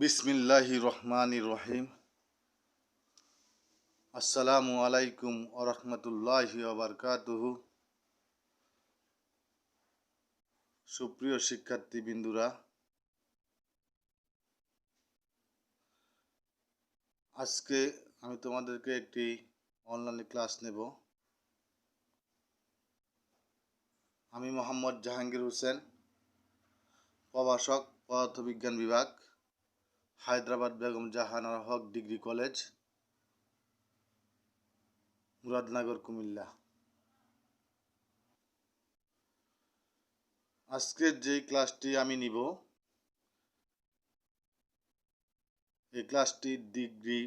বিসমিল্লাহির রহমানির রহিম। আসসালামু আলাইকুম ওয়া রাহমাতুল্লাহি ওয়া বারাকাতুহু। সুপ্রিয় শিক্ষার্থীবৃন্দুরা, আজকে আমি তোমাদেরকে একটি অনলাইনে ক্লাস নেব। আমি মোহাম্মদ জাহাঙ্গীর হোসেন, প্রভাষক, পদার্থবিজ্ঞান বিভাগ, হায়দ্রাবাদ বেগম জাহানারা হক ডিগ্রি কলেজ, মুরাদনগর, কুমিল্লা। আজকের যেই ক্লাসটি আমি নিব, এই ক্লাসটি ডিগ্রি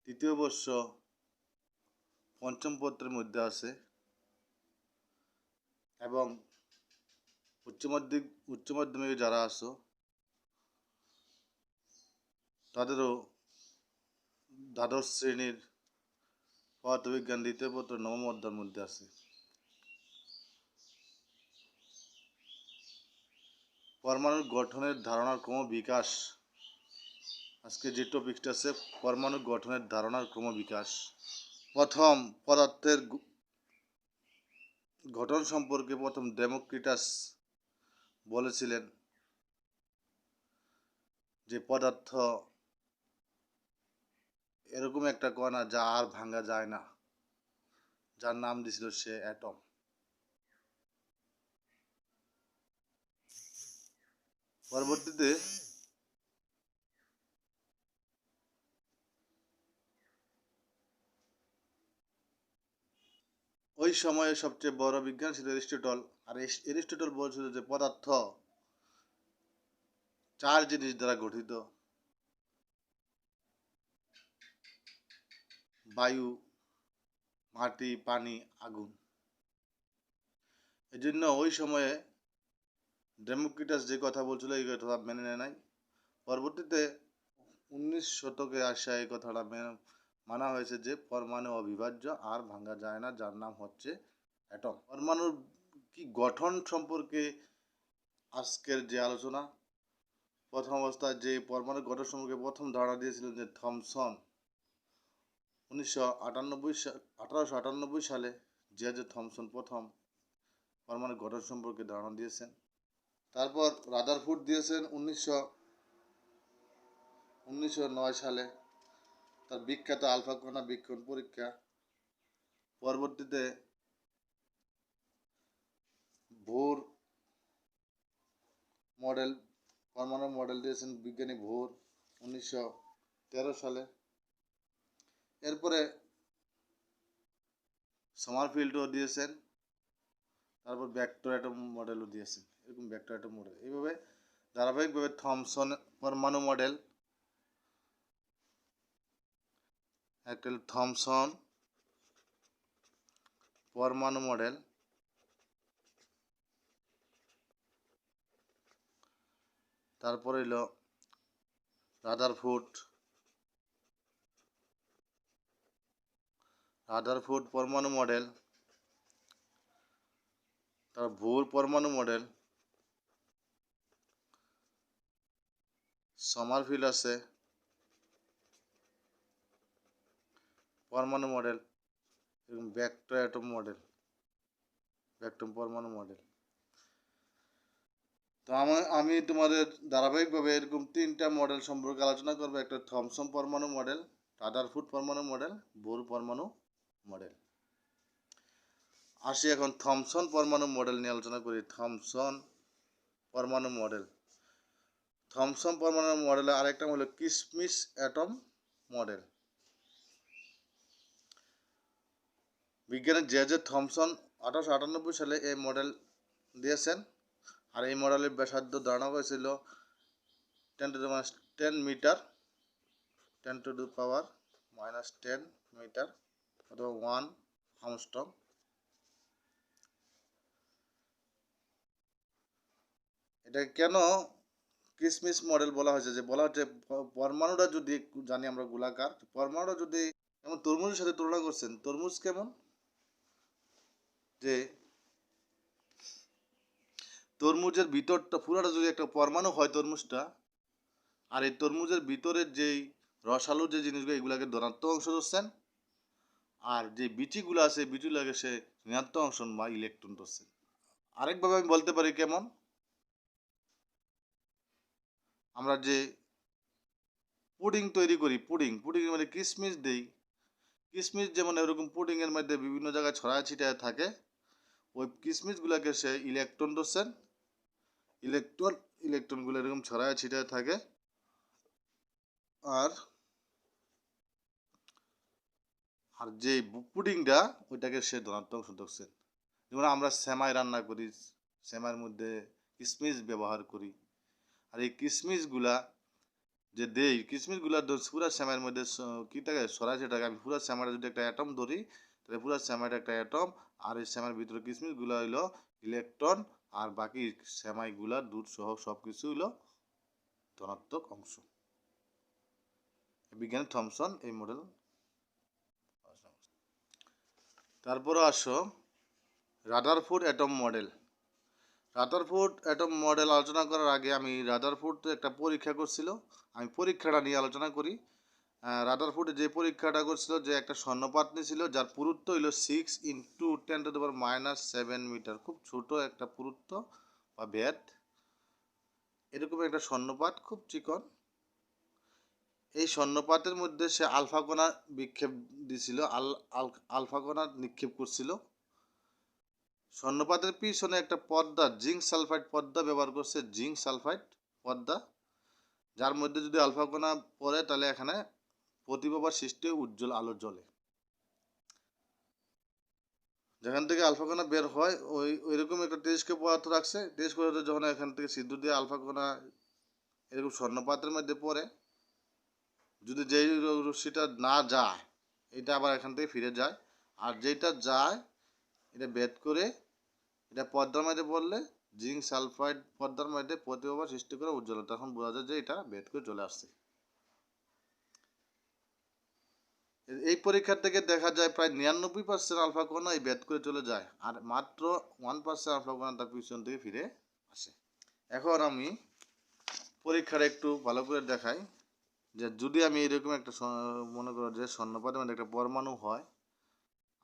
তৃতীয় বর্ষ পঞ্চম পত্রের মধ্যে আছে এবং উচ্চ মাধ্যমিকে যারা আছো তাদেরও দ্বাদশ শ্রেণীর পদার্থবিজ্ঞান দ্বিতীয় পত্র নবম অধ্যায়ের মধ্যে আছে। পরমাণুর গঠনের ধারণার ক্রম বিকাশ। আজকে যে টপিকটা আছে পরমাণু গঠনের ধারণার ক্রম বিকাশ। প্রথম পদার্থের গঠন সম্পর্কে প্রথম ডেমোক্রিটাস বলেছিলেন যে পদার্থ এরকম একটা কণা যা আর ভাঙা যায় না, যার নাম দিয়েছিল সে অ্যাটম। পরবর্তীতে ওই সময়ে সবচেয়ে বড় বিজ্ঞান ছিল এরিস্টটল। আর এরিস্টটল বলছিল যে পদার্থ চার জিনিস দ্বারা গঠিত: বায়ু, মাটি, পানি, আগুন। এই জন্য ওই সময়ে ডেমোক্রিটাস যে কথা বলছিল এই কথা মেনে নেয় নাই। পরবর্তীতে 19 শতকে আসা এই কথাটা মানা হয়েছে যে পরমাণু অবিভাজ্য, আর ভাঙা যায় না, যার নাম হচ্ছে অ্যাটম। পরমাণুর কি গঠন সম্পর্কে আজকের যে আলোচনা, প্রথম অবস্থায় যে পরমাণুর গঠন সম্পর্কে প্রথম ধারণা দিয়েছিলেন যে থমসন 1898 সালে যে থমসন প্রথম পরমাণুর গঠন সম্পর্কে ধারণা দিয়েছেন। তারপর রাদারফোর্ড দিয়েছেন 1909 সালে তার বিখ্যাত আলফা কণা বীক্ষণ পরীক্ষা। পরবর্তীতে ভোর মডেল, পরমাণু মডেল দিয়েছেন বিজ্ঞানী ভোর 1913 সালে। এরপরে সমারফিল্ডও দিয়েছেন। তারপর ভেক্টর অ্যাটম মডেলও দিয়েছেন। এরকম ভেক্টর অ্যাটম মডেল, এইভাবে ধারাবাহিকভাবে থমসন পরমাণু মডেল, একটা থমসন পরমাণু মডেল, তারপরে হলো রাদারফোর্ড পরমাণু মডেল, তার ভোর পরমাণু মডেল, সমারফিল্ড আছে পরমাণু মডেল, এবং ভেক্টর অ্যাটম মডেল, ভেক্টর পরমাণু মডেল। তো আমি তোমাদের ধারাবাহিকভাবে এরকম তিনটা মডেল সম্পর্কে আলোচনা করবো: একটা থমসন পরমাণু মডেল, রাদারফোর্ড পরমাণু মডেল, বোর পরমাণু মডেল। আসি এখন থমসন পরমাণু মডেল নিয়ে আলোচনা করি। থমসন পরমাণু মডেল মডেলের আরেকটা হলো কিসমিস অ্যাটম মডেল। বিজ্ঞানী জে থমসন 1898 সালে এই মডেল দিয়েছেন। আর এই মডেলের ব্যাসার্ধ ধারণা করেছিল 10 মিটার, 10⁻⁻10 মিটার অথবা 1 আর্মস্ট্রং। এটা কেন কিসমিস মডেল বলা হয়েছে? যে বলা হচ্ছে পরমাণুটা যদি জানি আমরা গোলাকার, পরমাণুটা যদি যেমন তরমুজের সাথে তুলনা করছেন, তরমুজ কেমন, যে তরমুজের ভিতরটা পুরোটা যদি একটা পরমাণু হয় তরমুজটা, আর এই তরমুজের ভিতরের যেই রসালো যে জিনিসগুলো এগুলাকে ধনাত্মক অংশ ধরছেন, আর যে বিচিগুলো আছে বিচিগুলোকে সে ঋণাত্মক অংশ বা ইলেকট্রন ধরছেন। আরেকভাবে আমি বলতে পারি কেমন, আমরা যে পুডিং তৈরি করি, পুডিংয়ের মধ্যে কিশমিশ দেই, কিশমিশ যেমন এরকম পুডিংয়ের মধ্যে বিভিন্ন জায়গায় ছড়ায় ছিটায় থাকে, ওই কিশমিশগুলোকে সে ইলেকট্রন ধরছেন, ইলেকট্রনগুলো এরকম ছড়ায় ছিটায় থাকে। আর আর যে পুডিংটা ওইটাকে সে ধনাত্মক অংশ ধরছেন। যেমন আমরা সেমাই রান্না করি, সেমাইয়ের মধ্যে কিশমিশ ব্যবহার করি, আর এই কিশমিশগুলা যে দেই, কিশমিশগুলা পুরা সেমাইয়ের মধ্যে কি থাকে ছড়ায় ছিটায়। আমি পুরা সেমাইটা যদি একটা অ্যাটম ধরি, তাহলে পুরা সেমাইটা একটা অ্যাটম, আর এই সেমাইয়ের ভিতরে কিশমিশগুলো হইলো ইলেকট্রন, আর বাকি সেমাইগুলা দুধ সহ সব কিছু হইলো ধনাত্মক অংশ। বিজ্ঞানী থমসন এই মডেল। তারপরে আসো Rutherford atom model. Rutherford atom model আলোচনা করার আগে আমি রাদারফোর্ড একটা পরীক্ষা করছিল, আমি পরীক্ষাটা নিয়ে আলোচনা করি। রাদারফোর্ড যে পরীক্ষাটা করছিল, যে একটা স্বর্ণপাত নিয়েছিল যার পুরুত্ব হইল 6 × 10⁻⁷ মিটার, খুব ছোট একটা পুরুত্ব বা ব্যাট। এরকম একটা স্বর্ণপাত খুব চিকন। এই স্বর্ণপাতের মধ্যে সে আলফা কণা বিক্ষেপ দিছিল, আলফা কণা নিক্ষেপ করছিল। স্বর্ণপাতের পিছনে একটা পর্দা, জিঙ্ক সালফাইড পর্দা ব্যবহার করছে, জিঙ্ক সালফাইড পর্দা, যার মধ্যে যদি আলফা কণা পড়ে তাহলে এখানে প্রতিভাবার সৃষ্টি উজ্জ্বল আলো জ্বলে। যেখান থেকে আলফা কণা বের হয় ওইরকম একটা টেলিস্কোপ পদার্থ রাখছে। টেলিস্কোপ যখন এখান থেকে সিদ্ধ দিয়ে আলফা কণা এরকম স্বর্ণপাতের মধ্যে পড়ে, যদি যেই রশ্মিটা না যায় এটা আবার এখান থেকে ফিরে যায়, আর যেটা যায় এটা বেদ করে এটা পর্দার মধ্যে পড়লে জিঙ্ক সালফাইড পর্দার মধ্যে প্রতিভাবার সৃষ্টি করে উজ্জ্বল, তখন বোঝা যায় যে এটা বেদ করে চলে আসছে। এই পরীক্ষা থেকে দেখা যায় প্রায় 99% আলফা কণা এই বেদ করে চলে যায়, আর মাত্র 1% আলফা কণা তার পিছন থেকে ফিরে আসে। এখন আমি পরীক্ষাটা একটু ভালো করে দেখাই, যে যদি আমি এরকম একটা মনে করো যে স্বর্ণপাতের মধ্যে একটা পরমাণু হয়,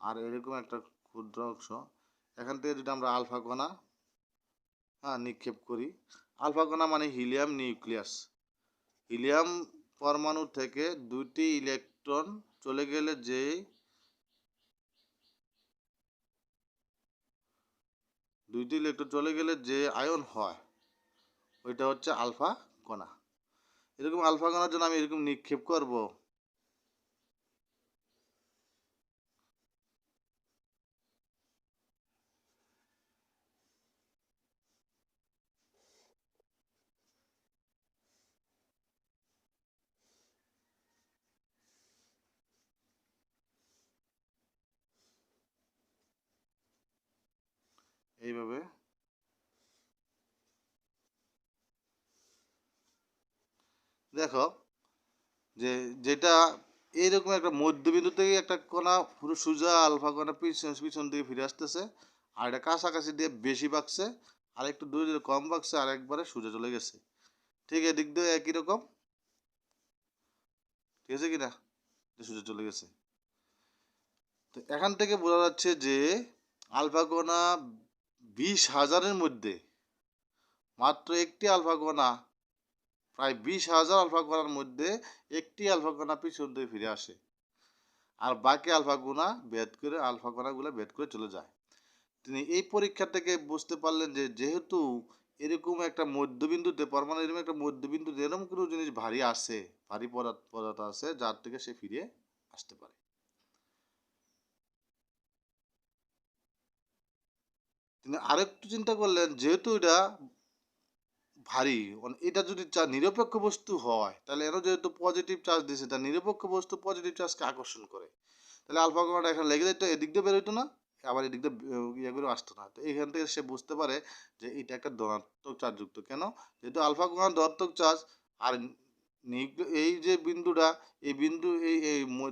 আর এরকম একটা ক্ষুদ্র অংশ, এখান থেকে যদি আমরা আলফা কণা নিক্ষেপ করি, আলফা কণা মানে হিলিয়াম নিউক্লিয়াস, হিলিয়াম পরমাণু থেকে দুইটি ইলেকট্রন চলে গেলে যে আয়ন হয় ওইটা হচ্ছে আলফা কণা। এরকম আলফা কণার জন্য আমি এরকম নিক্ষেপ করব, এইভাবে। দেখো যে যেটা এইরকম একটা মধ্যবিন্দু থেকে একটা কণা পুরো সোজা আলফা কণা পিছন দিকে ফিরে আসতেছে, আর এটা কাছাকাছি দিয়ে বেশি বাগছে, আর একটু দূরে দূরে কম বাগছে, আর একবারে সোজা চলে গেছে। ঠিক এদিক দিয়ে একই রকম, ঠিক আছে কিনা, সোজা চলে গেছে। তো এখান থেকে বোঝা যাচ্ছে যে আলফা কণা 20,000-এর মধ্যে মাত্র একটি আলফা কণা, প্রায় 20,000 আলফা কণার মধ্যে একটি আলফা কণা পিছন দিয়ে ফিরে আসে, আর বাকি আলফা কণাগুলো বেদ করে চলে যায়। তিনি এই পরীক্ষা থেকে বুঝতে পারলেন যে যেহেতু এরকম একটা মধ্যবিন্দুতে পরমাণু এরকম একটা মধ্যবিন্দুতে এরকম কোনো জিনিস ভারী পদার্থ আছে যার থেকে সে ফিরে আসতে পারে। তিনি আরেকটু চিন্তা করলেন, যেহেতু এটা ভারী, এটা যদি নিরপেক্ষ বস্তু হয় তাহলে এর যেহেতু পজিটিভ চার্জ দিয়েছে, তার নিরপেক্ষ বস্তু পজিটিভ চার্জকে আকর্ষণ করে, তাহলে আলফা কণাটা এখানে লেগে যেত, এদিক দিয়ে বের হইতো না, আবার এদিক দিয়ে ইয়ে করে আসতো না। তো এইখান থেকে সে বুঝতে পারে যে এটা একটা ধনাত্মক চার্জযুক্ত। কেন? যেহেতু আলফা কণা ধনাত্মক চার্জ, আর এই যে বিন্দুটা, এই বিন্দু এই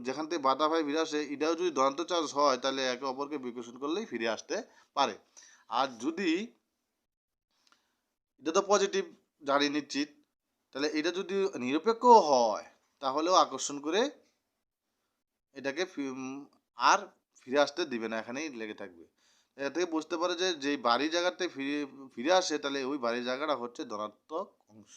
যেখান থেকে বাধা ভাই ফিরে আসে, এটাও যদি ধনাত্মক চার্জ হয় তাহলে একে অপরকে বিকর্ষণ করলেই ফিরে আসতে পারে। আর যদি এটা তো পজিটিভ জানি নিশ্চিত, তাহলে এটা যদি নিরপেক্ষ হয় তাহলেও আকর্ষণ করে এটাকে আর ফিরে আসতে দিবে না, এখানেই লেগে থাকবে। এটা থেকে বুঝতে পারে যে যেই বাড়ি জায়গাতে ফিরে ফিরে আসে তাহলে ওই বাড়ি জায়গাটা হচ্ছে ধনাত্মক অংশ।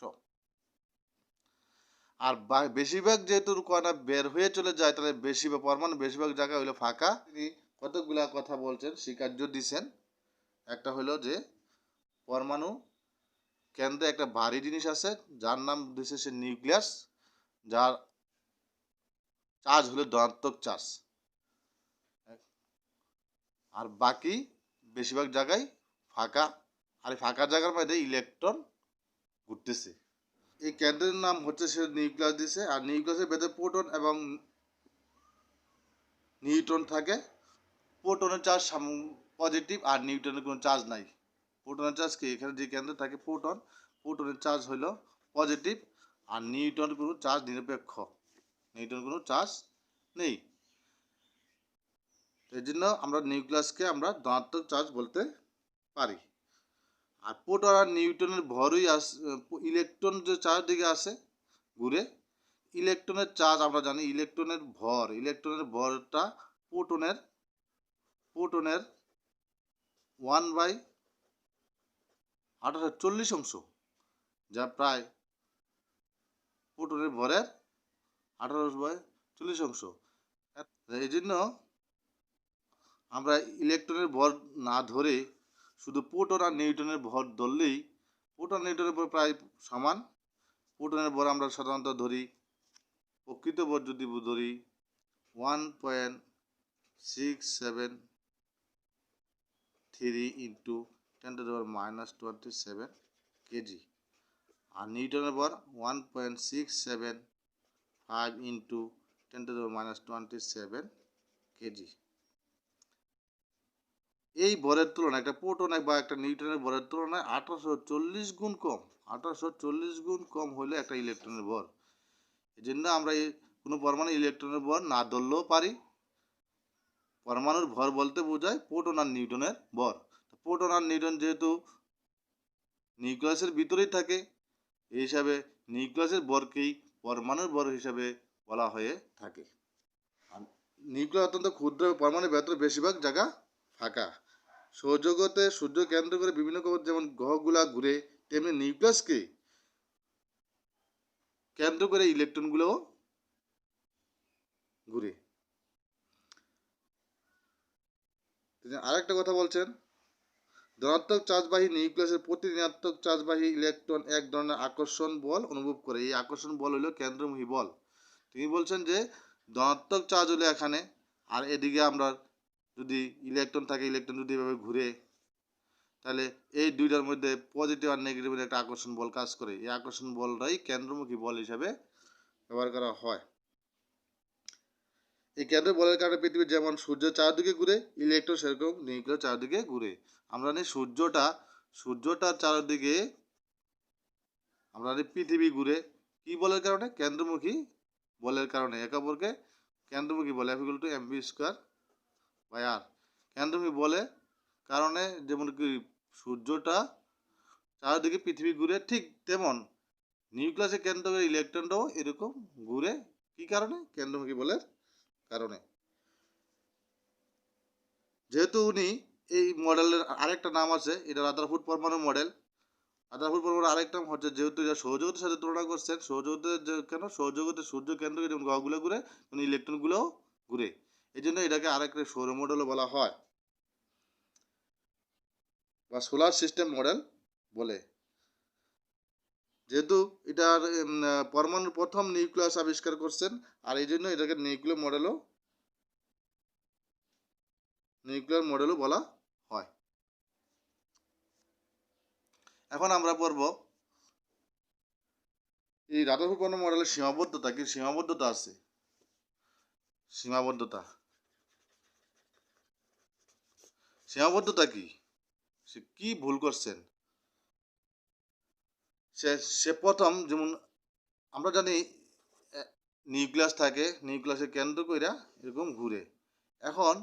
আর বেশিরভাগ যেহেতু কয়না বের হয়ে চলে যায় তাহলে বেশিরভাগ পরমাণু বেশিরভাগ জায়গা হলো ফাঁকা। তিনি কতগুলা কথা বলছেন, স্বীকার্য দিচ্ছেন। একটা হলো যে পরমাণু কেন্দ্রে একটা ভারী জিনিস আছে যার নাম দিচ্ছে সে নিউক্লিয়াস, যার চার্জ হলো ধনাত্মক চার্জ। আর বাকি বেশিরভাগ জায়গায় ফাঁকা, আর ফাঁকা জায়গার মধ্যে ইলেকট্রন ঘুরতেছে। এই কেন্দ্রের নাম হচ্ছে সে নিউক্লিয়াস দিছে। আর নিউক্লিয়াসের ভেতরে প্রোটন এবং নিউট্রন থাকে। প্রোটনের চার্জ পজিটিভ আর নিউট্রনের কোনো চার্জ নাই। প্রোটনের চার্জ কি, এখানে যে কেন্দ্রে থাকে প্রোটন, প্রোটনের চার্জ হলো পজিটিভ, আর নিউট্রনের কোনো চার্জ নিরপেক্ষ, নিউট্রনের কোনো চার্জ নেই। এই জন্য আমরা নিউক্লিয়াসকে আমরা ধনাত্মক চার্জ বলতে পারি। আর প্রোটন আর নিউট্রনের ভরই ইলেকট্রন যে চারদিকে আসে ঘুরে, ইলেকট্রনের চার্জ আমরা জানি, ইলেকট্রনের ভরটা প্রোটনের প্রোটনের 1/1840 অংশ, যা প্রায় প্রোটনের ভরের 18/40 অংশ। এই জন্য আমরা ইলেকট্রনের ভর না ধরে শুধু প্রোটন আর নিউট্রনের ভর ধরলেই, প্রোটন নিউট্রনের ভর প্রায় সমান। প্রোটনের ভর আমরা সাধারণত ধরি, প্রকৃত ভর যদি ধরি 1.673 ইন্টু 10⁻⁻27 কেজি। আর নিউটনের ভর 1.675 ইন্টু 10⁻⁻27 কেজি। এই ভরের তুলনায় একটা প্রোটন বা একটা নিউটনের ভরের তুলনায় 1840 গুণ কম, 1840 গুণ কম হলে একটা ইলেকট্রনের ভর। এই জন্য আমরা কোনো পরমাণু ইলেকট্রনের ভর না ধরলেও পারি। পরমাণুর ভর বলতে বোঝায় প্রোটন আর নিউটনের ভর। প্রোটন আর নিউটন যেহেতু নিউক্লিয়াসের ভিতরেই থাকে, এই হিসাবে নিউক্লিয়াসের ভরকেই পরমাণুর ভর হিসাবে বলা হয়ে থাকে। আর নিউক্লিয়াস অত্যন্ত ক্ষুদ্র, পরমাণুর ভেতরে বেশিরভাগ জায়গা ফাঁকা। সৌরজগতে সূর্য কেন্দ্র করে বিভিন্ন কক্ষপথ যেমন গ্রহগুলা ঘুরে, তেমনি নিউক্লিয়াসকে কেন্দ্র করে ইলেকট্রনগুলোও ঘুরে। আরেকটা কথা বলছেন, ধনাত্মক চার্জবাহী নিউক্লিয়াসের প্রতি ঋণাত্মক চার্জবাহী ইলেকট্রন এক ধরনের আকর্ষণ বল অনুভব করে। এই আকর্ষণ বল হলো কেন্দ্রমুখী বল। তিনি বলছেন যে ধনাত্মক চার্জ হলো এখানে, আর এদিকে আমরা যদি ইলেকট্রন থাকে, ইলেকট্রন যদি এভাবে ঘুরে, তাহলে এই দুইটার মধ্যে পজিটিভ আর নেগেটিভের একটা আকর্ষণ বল কাজ করে। এই আকর্ষণ বলটাই কেন্দ্রমুখী বল হিসাবে ব্যবহার করা হয়। এই কেন্দ্র বলের কারণে পৃথিবী যেমন সূর্যের চারদিকে ঘুরে, ইলেকট্রন সেরকম নিউক্লিয়াস চারদিকে ঘুরে। আমরা জানি সূর্যটার চারদিকে আমরা জানি পৃথিবী ঘুরে কি বলের কারণে, কেন্দ্রমুখী বলের কারণে। একে অপরকে কেন্দ্রমুখী বলে F=mv²/r। কেন্দ্রমুখী বলে কারণে যেমন কি সূর্যটা চারদিকে পৃথিবী ঘুরে, ঠিক তেমন নিউক্লিয়াসের কেন্দ্র করে ইলেকট্রনটাও এরকম ঘুরে। কি কারণে? কেন্দ্রমুখী বলের কারণে। যেহেতু উনি এই মডেলের আরেকটা নাম আছে, এটা রাদারফোর্ড পরমাণু মডেল। রাদারফোর্ড পরমাণু আরেকটা নাম হচ্ছে, যেহেতু এটা সৌরজগতের সাথে তুলনা করছেন, সৌরজগতের সূর্য কেন্দ্র যেমন গ্রহগুলো ঘুরে, তেমন ইলেকট্রনগুলোও ঘুরে। এই জন্য এটাকে আরেকটা সৌর মডেলও বলা হয়, বা সোলার সিস্টেম মডেল বলে। যেহেতু এটার পরমাণুর প্রথম নিউক্লিয়াস আবিষ্কার করছেন, আর এই জন্য এটাকে নিউক্লিয়ার মডেলও বলা হয়। এখন আমরা পড়ব এই রাদারফোর্ড পরমাণু মডেলের সীমাবদ্ধতা। কি সীমাবদ্ধতা আছে? সীমাবদ্ধতা কি? সে কি ভুল করছেন? সে প্রথম, যেমন আমরা জানি নিউক্লিয়াস থাকে, নিউক্লিয়াসের কেন্দ্র কইরা এরকম ঘুরে। এখন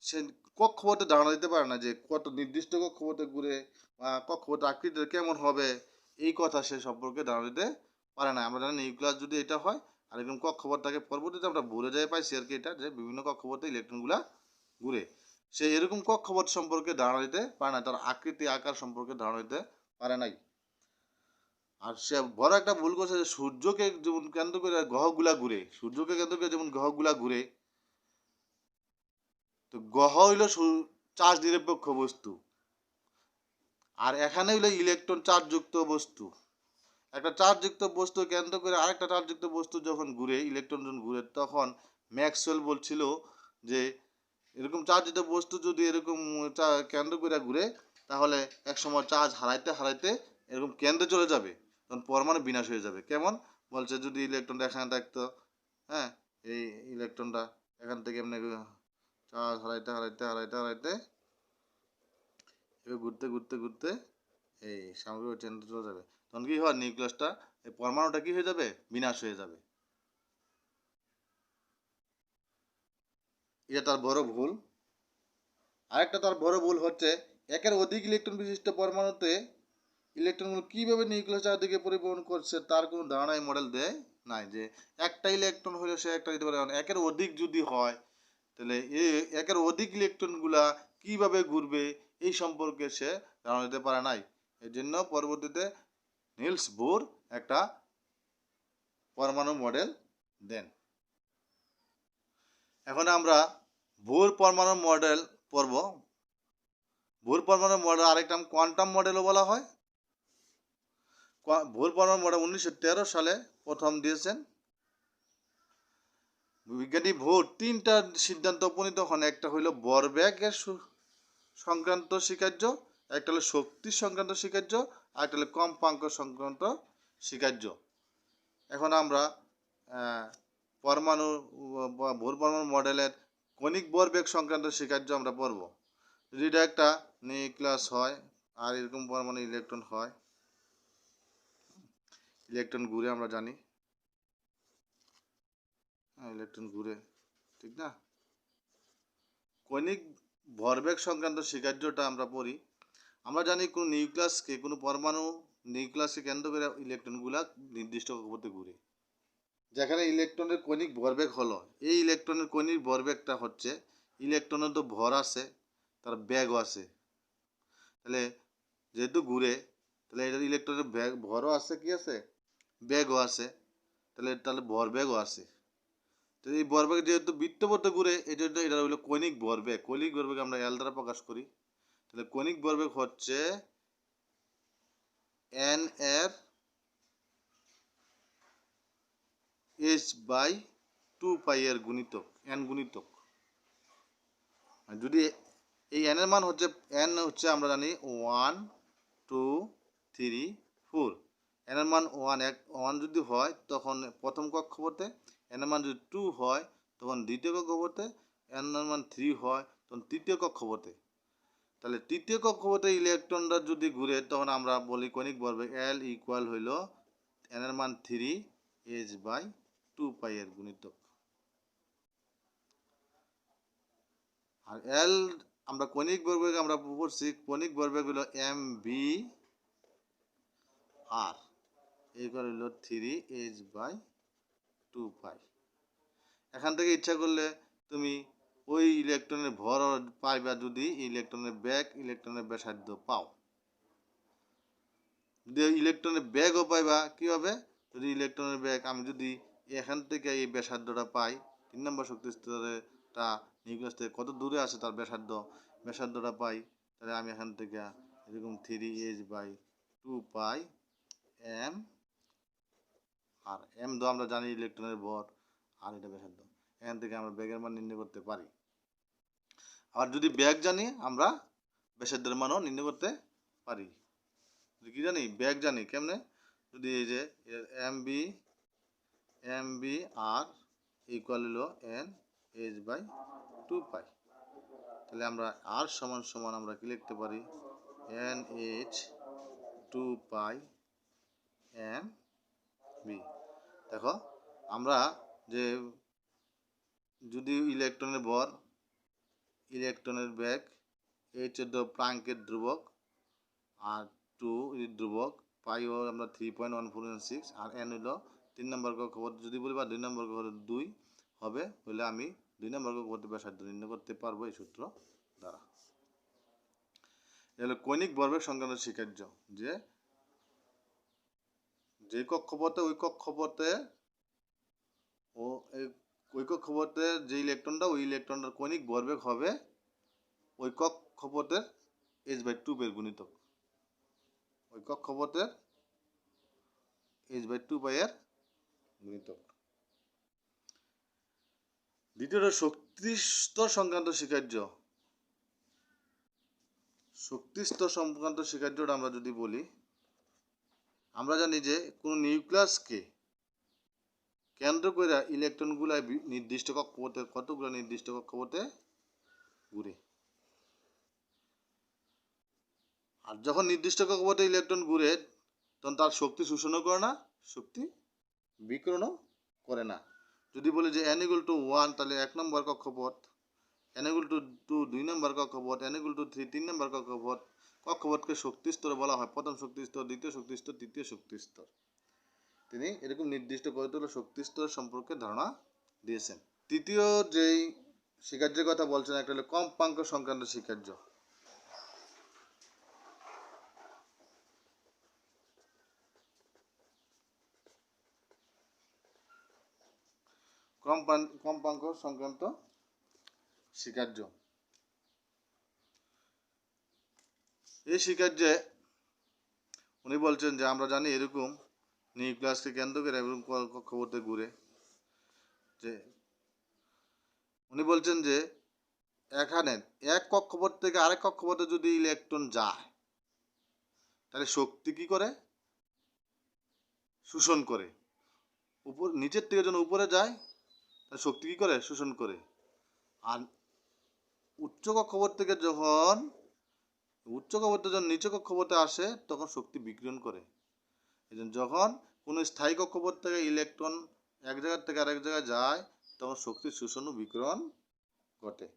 সে কক্ষপথে ধারণা দিতে পারে না যে কত নির্দিষ্ট কক্ষপথে ঘুরে বা কক্ষপথের আকৃতি কেমন হবে, এই কথা সে সম্পর্কে ধারণা দিতে পারে না। আমরা জানি নিউক্লিয়াস যদি এটা হয় আর এরকম কক্ষপথ থাকে, পরবর্তীতে আমরা ভুলে যাই পাইছি আর কি এটা, যে বিভিন্ন কক্ষপথে ইলেকট্রনগুলা ঘুরে। সে এরকম কক্ষপথ সম্পর্কে ধারণা দিতে পারে না, তার আকৃতি আকার সম্পর্কে ধারণা দিতে পারে নাই। আর সে বড় একটা ভুল করছে যে সূর্যকে যেমন কেন্দ্র করে গ্রহগুলা ঘুরে, সূর্যকে কেন্দ্র করে যেমন গ্রহগুলা ঘুরে, তো গ্রহ হইল চার্জ নিরপেক্ষ বস্তু, আর এখানে হইলো ইলেকট্রন চার্জযুক্ত বস্তু। একটা চার্জযুক্ত বস্তু কেন্দ্র করে আরেকটা চার্জযুক্ত বস্তু যখন ঘুরে, ইলেকট্রন যখন ঘুরে, তখন ম্যাক্সওয়েল বলছিল যে এরকম চার্জযুক্ত বস্তু যদি এরকম কেন্দ্র করে ঘুরে, তাহলে একসময় চার্জ হারাইতে হারাইতে এরকম কেন্দ্রে চলে যাবে, তখন পরমাণু বিনাশ হয়ে যাবে। কেমন বলছে, যদি ইলেকট্রনটা এখানে থাকতো, হ্যাঁ, এই ইলেকট্রনটা এখান থেকে এমনি চার্জ হারাইতে হারাইতে হারাইতে হারাইতে এবার ঘুরতে ঘুরতে ঘুরতে এই সামগ্রিক কেন্দ্রে চলে যাবে, তখন কি হয়, নিউক্লিয়াসটা, এই পরমাণুটা কি হয়ে যাবে, বিনাশ হয়ে যাবে। এটা তার বড় ভুল। আরেকটা তার বড় ভুল হচ্ছে, একের অধিক ইলেকট্রন বিশিষ্ট পরমাণুতে ইলেকট্রনগুলো কীভাবে নিউক্লিয়াস চারদিকে পরিবহন করছে তার কোনো ধারণা এই মডেল দেয় নাই। যে একটা ইলেকট্রন হলে সে একটা দিতে পারে, একের অধিক যদি হয় তাহলে একের অধিক ইলেকট্রনগুলা কীভাবে ঘুরবে এই সম্পর্কে সে ধারণা দিতে পারে নাই। এই জন্য পরবর্তীতে নিলস বোর একটা পরমাণু মডেল দেন। এখন আমরা বোর পরমাণু মডেল পড়ব। বোর পরমাণু মডেল আরেকটা কোয়ান্টাম মডেলও বলা হয়। বোর পরমাণু মডেল 1913 সালে প্রথম দিয়েছেন বিজ্ঞানী বোর। তিনটা সিদ্ধান্ত উপনীত হন, একটা হইল ভরবেগের সংক্রান্ত স্বীকার্য, একটা হলো শক্তি সংক্রান্ত স্বীকার্য, আর একটা হলো কম্পাঙ্ক সংক্রান্ত স্বীকার্য। এখন আমরা পরমাণু বোর পরমাণু মডেলের কণিক ভরবেগ সংক্রান্ত স্বীকার্য আমরা পড়ব। যদি এটা একটা নিউক্লিয়াস হয় আর এরকম পরমাণু ইলেকট্রন হয়, ইলেকট্রন ঘুরে, আমরা জানি ইলেকট্রন ঘুরে, ঠিক না? কণিক ভরবেগ সংক্রান্ত স্বীকার্যটা আমরা পড়ি। আমরা জানি কোনো নিউক্লিয়াসকে, কোনো পরমাণু নিউক্লিয়াসকে কেন্দ্র করে ইলেকট্রনগুলা নির্দিষ্ট কক্ষপথে ঘুরে। যেখানে ইলেকট্রনের কণিক ভরবেগ হলো, এই ইলেকট্রনের কণিক ভরবেগটা হচ্ছে, ইলেকট্রনের তো ভর আছে, তার বেগও আছে। তাহলে যেহেতু ঘুরে, তাহলে এটা ইলেকট্রনের ভরও আছে, কি আছে, বেগও আছে, তাহলে তাহলে ভরবেগও আছে। তো এই ভরবেগ যেহেতু বৃত্তপথে ঘুরে, এই জন্য এটা হলো কণিক ভরবেগ। কণিক ভরবেগ আমরা এল দ্বারা প্রকাশ করি। তাহলে কণিক ভরবেগ হচ্ছে এন এর এইচ বাই 2 পাই এর গুণিতক, এন গুণিতক। যদি এই এন এর মান হচ্ছে, এন হচ্ছে আমরা জানি 1 2 3 4। এন এর মান 1 যদি হয় তখন প্রথম কক্ষপথে, এন এর মান যদি 2 হয় তখন দ্বিতীয় কক্ষপথে, এন এর মান 3 হয় তখন তৃতীয় কক্ষপথে। তাহলে তৃতীয় কক্ষপথে ইলেকট্রনটা যদি ঘুরে, তখন আমরা বলি কণিক ভরবেগ এল ইকুয়াল হইল এন এর মান 3 এইচ বাই 2 পাই এর গুণিতক। আর এল আমরা কণিক ভরবেগ আমরা পড়ছি, কণিক ভরবেগ হলো এম ভি আর ইকুয়াল হইল 3 এইচ বাই 2 পাই। এখান থেকে ইচ্ছা করলে তুমি ওই ইলেকট্রনের ভর পাইবা, যদি ইলেকট্রনের বেগ, ইলেকট্রনের ব্যাসার্ধ পাও। যদি ইলেকট্রনের বেগও পাইবা, কি হবে, যদি ইলেকট্রনের বেগ আমি যদি এখান থেকে এই ব্যাসার্ধটা পাই, 3 নম্বর শক্তি স্তরেরটা নিউক্লিয়াস থেকে কত দূরে আছে তার ব্যাসার্ধটা পাই, তাহলে আমি এখান থেকে এরকম 3 এইচ বাই 2 পাই এম, আর এম তো আমরা জানি ইলেকট্রনের ভর, আর এটা ব্যাসার্ধ, এখান থেকে আমরা বেগের মান নির্ণয় করতে পারি। আর যদি বেগ জানি, আমরা ব্যাসার্ধের মানও নির্ণয় করতে পারি। কি জানি, বেগ জানি কেমনে, যদি এই যে এম বি আর ইকুয়াল হলো এন এইচ বাই 2 পাই, তাহলে আমরা আর সমান সমান আমরা কি লিখতে পারি, N H 2 pi M B. দেখো আমরা যে যদি ইলেকট্রনের ভর ইলেকট্রনের বেগ, এইচ হলো প্লাঙ্কের ধ্রুবক, আর 2 ধ্রুবক, পাই আমরা 3.1496, আর এন হলো 3 নম্বর কক্ষপথ যদি বলি বা 2 নম্বর কক্ষপথ 2 হবে, হলে আমি 2 নম্বর কক্ষপথের ব্যাসার্ধ নির্ণয় করতে পারবো এই সূত্র দ্বারা। এটা হলো কৌণিক ভরবেগ সংক্রান্ত স্বীকার্য, যে যে কক্ষপথে ওই কক্ষপথে ও ওই কক্ষপথে যে ইলেকট্রনটা, ওই ইলেকট্রনটার কৌণিক ভরবেগ হবে ওই কক্ষপথের h/2 এর গুণিতক, ওই কক্ষপথের h/2 এর গুণিতক। দ্বিতীয়ত শক্তি স্তর সংক্রান্ত স্বীকার্য। শক্তি স্তর সংক্রান্ত স্বীকার্যটা আমরা যদি বলি, আমরা জানি যে কোনো নিউক্লিয়াসকে কেন্দ্র করে ইলেকট্রনগুলো নির্দিষ্ট কক্ষপথে, কতগুলো নির্দিষ্ট কক্ষপথে ঘুরে। আর যখন নির্দিষ্ট কক্ষপথে ইলেকট্রন ঘুরে, তখন তার শক্তি শোষণও করে না, শক্তি বিকিরণও করে না। যদি বলি যে n = 1, তাহলে 1 নম্বর কক্ষপথ, n = 2 2 নম্বর কক্ষপথ, n = 3 3 নম্বর কক্ষপথ। কক্ষপথকে শক্তি স্তর বলা হয়, প্রথম শক্তি স্তর, দ্বিতীয় শক্তি স্তর, তৃতীয় শক্তি স্তর। তিনি এরকম নির্দিষ্ট কতগুলো শক্তি স্তর সম্পর্কে ধারণা দিয়েছেন। তৃতীয় যেই স্বীকার্যের কথা বলছেন, একটা হলো কম্পাঙ্ক সংক্রান্ত স্বীকার্য। কম্পাঙ্ক সংক্রান্ত স্বীকার্য, এই স্বীকার্যে উনি বলছেন যে আমরা জানি এরকম নিউক্লিয়াসকে কেন্দ্র করে এরকম কক্ষপথে ঘুরে, যে উনি বলছেন যে এখানে এক কক্ষপথ থেকে আরেক কক্ষপথে যদি ইলেকট্রন যায়, তাহলে শক্তি কি করে? শোষণ করে। উপর নিচের থেকে যখন উপরে যায়, তাহলে শক্তি কি করে? শোষণ করে। আর উচ্চ কক্ষপথ থেকে যখন নিচে কক্ষপথে আসে, তখন শক্তি বিকিরণ করে। এজন্য যখন কোনো স্থায়ী কক্ষপথ থেকে ইলেকট্রন এক জায়গা থেকে আরেক জায়গায় যায়, তখন শক্তির শোষণ ও বিকিরণ ঘটে।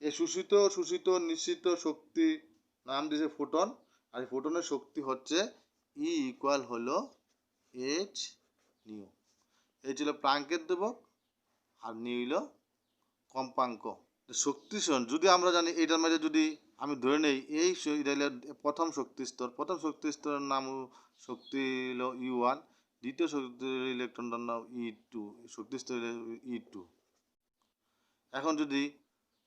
এই শোষিত নিঃসৃত শক্তি নাম দিয়েছে ফোটন, আর এই ফোটনের শক্তি হচ্ছে E হলো h নিউ। এই ছিল প্লাঙ্কের ধ্রুবক, আর নিউ হলো কম্পাঙ্ক। শক্তি শোষণ যদি আমরা জানি, এটার মাঝে যদি আমি ধরে নেই এই প্রথম শক্তি স্তর, প্রথম শক্তি স্তরের নাম শক্তি হলো E1, দ্বিতীয় শক্তি ইলেকট্রনটার নাম E2, শক্তি স্তর E2। এখন যদি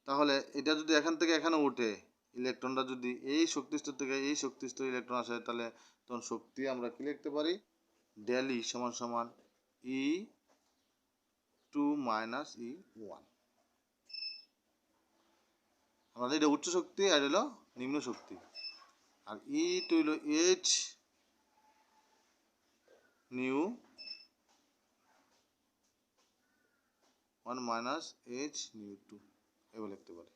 তাহলে এটা যদি এখান থেকে এখানে ওঠে, ইলেকট্রনটা যদি এই শক্তি স্তর থেকে এই শক্তি স্তরে ইলেকট্রন আসে, তাহলে তখন শক্তি আমরা কি লিখতে পারি? del E = E2 - E1। আমাদের এটা উচ্চ শক্তি, আর হলো নিম্ন শক্তি। আর E2 হলো h নিউ 1 - h নিউ 2, এভাবে লিখতে পারি।